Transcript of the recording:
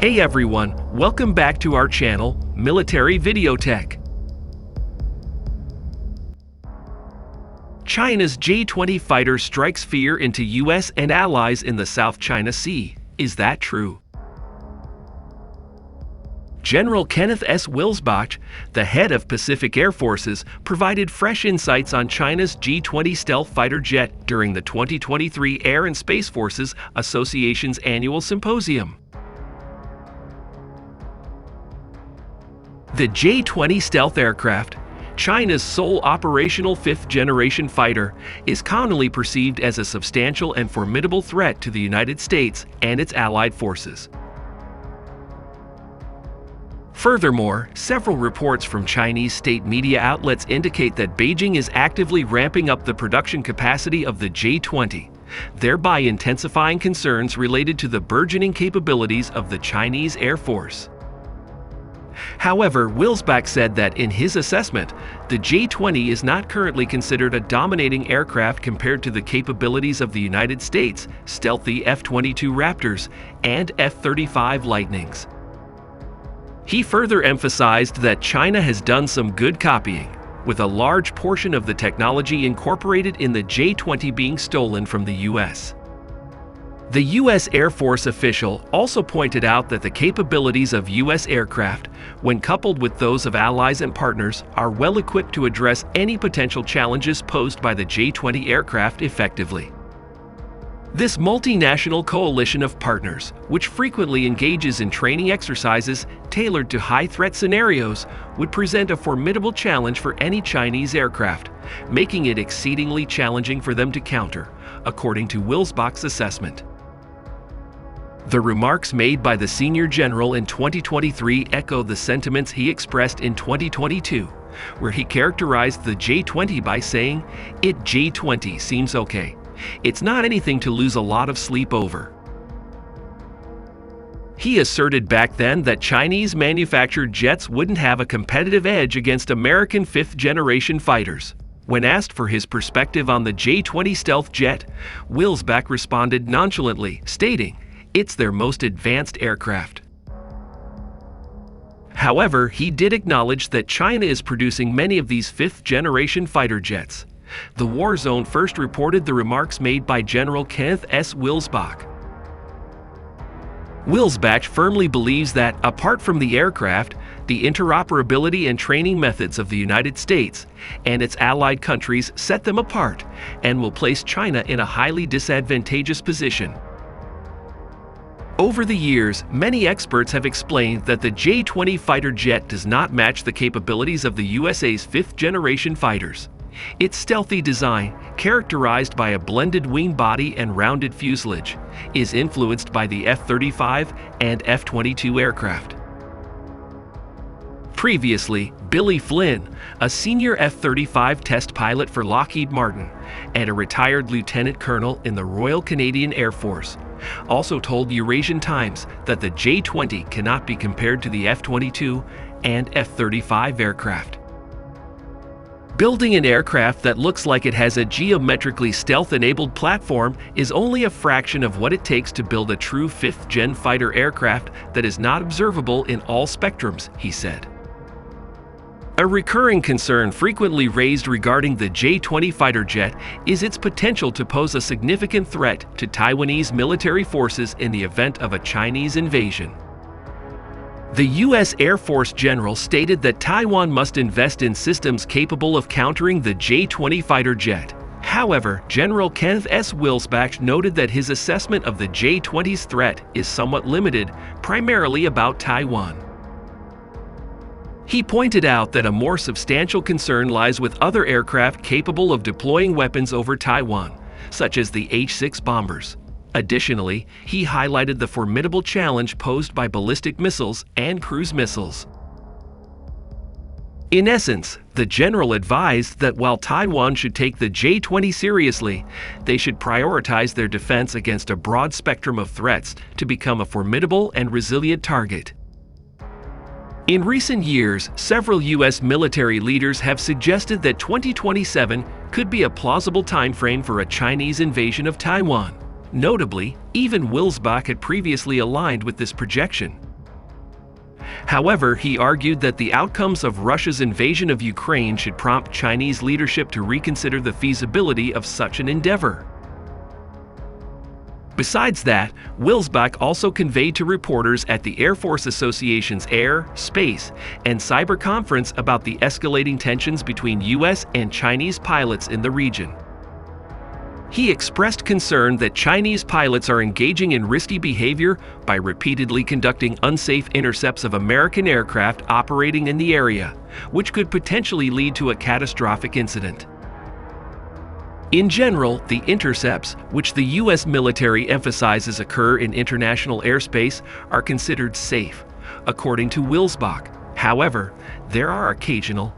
Hey everyone, welcome back to our channel, Military Video Tech. China's J-20 fighter strikes fear into US and allies in the South China Sea. Is that true? General Kenneth S. Wilsbach, the head of Pacific Air Forces, provided fresh insights on China's J-20 stealth fighter jet during the 2023 Air and Space Forces Association's annual symposium. The J-20 stealth aircraft, China's sole operational fifth-generation fighter, is commonly perceived as a substantial and formidable threat to the United States and its allied forces. Furthermore, several reports from Chinese state media outlets indicate that Beijing is actively ramping up the production capacity of the J-20, thereby intensifying concerns related to the burgeoning capabilities of the Chinese Air Force. However, Wilsbach said that in his assessment, the J-20 is not currently considered a dominating aircraft compared to the capabilities of the United States' stealthy F-22 Raptors and F-35 Lightnings. He further emphasized that China has done some good copying, with a large portion of the technology incorporated in the J-20 being stolen from the US. The U.S. Air Force official also pointed out that the capabilities of U.S. aircraft, when coupled with those of allies and partners, are well equipped to address any potential challenges posed by the J-20 aircraft effectively. This multinational coalition of partners, which frequently engages in training exercises tailored to high-threat scenarios, would present a formidable challenge for any Chinese aircraft, making it exceedingly challenging for them to counter, according to Wilsbach's assessment. The remarks made by the senior general in 2023 echo the sentiments he expressed in 2022, where he characterized the J-20 by saying, "It J-20 seems okay. It's not anything to lose a lot of sleep over." He asserted back then that Chinese-manufactured jets wouldn't have a competitive edge against American fifth-generation fighters. When asked for his perspective on the J-20 stealth jet, Wilsbach responded nonchalantly, stating, "It's their most advanced aircraft." However, he did acknowledge that China is producing many of these fifth-generation fighter jets. The War Zone first reported the remarks made by General Kenneth S. Wilsbach. Wilsbach firmly believes that, apart from the aircraft, the interoperability and training methods of the United States and its allied countries set them apart and will place China in a highly disadvantageous position. Over the years, many experts have explained that the J-20 fighter jet does not match the capabilities of the USA's fifth-generation fighters. Its stealthy design, characterized by a blended wing body and rounded fuselage, is influenced by the F-35 and F-22 aircraft. Previously, Billy Flynn, a senior F-35 test pilot for Lockheed Martin and a retired lieutenant colonel in the Royal Canadian Air Force, also told Eurasian Times that the J-20 cannot be compared to the F-22 and F-35 aircraft. Building an aircraft that looks like it has a geometrically stealth-enabled platform is only a fraction of what it takes to build a true fifth-gen fighter aircraft that is not observable in all spectrums, he said. A recurring concern frequently raised regarding the J-20 fighter jet is its potential to pose a significant threat to Taiwanese military forces in the event of a Chinese invasion. The U.S. Air Force general stated that Taiwan must invest in systems capable of countering the J-20 fighter jet. However, General Kenneth S. Wilsbach noted that his assessment of the J-20's threat is somewhat limited, primarily about Taiwan. He pointed out that a more substantial concern lies with other aircraft capable of deploying weapons over Taiwan, such as the H-6 bombers. Additionally, he highlighted the formidable challenge posed by ballistic missiles and cruise missiles. In essence, the general advised that while Taiwan should take the J-20 seriously, they should prioritize their defense against a broad spectrum of threats to become a formidable and resilient target. In recent years, several U.S. military leaders have suggested that 2027 could be a plausible timeframe for a Chinese invasion of Taiwan. Notably, even Wilsbach had previously aligned with this projection. However, he argued that the outcomes of Russia's invasion of Ukraine should prompt Chinese leadership to reconsider the feasibility of such an endeavor. Besides that, Wilsbach also conveyed to reporters at the Air Force Association's Air, Space, and Cyber Conference about the escalating tensions between U.S. and Chinese pilots in the region. He expressed concern that Chinese pilots are engaging in risky behavior by repeatedly conducting unsafe intercepts of American aircraft operating in the area, which could potentially lead to a catastrophic incident. In general, the intercepts, which the U.S. military emphasizes occur in international airspace, are considered safe, according to Wilsbach. However, there are occasional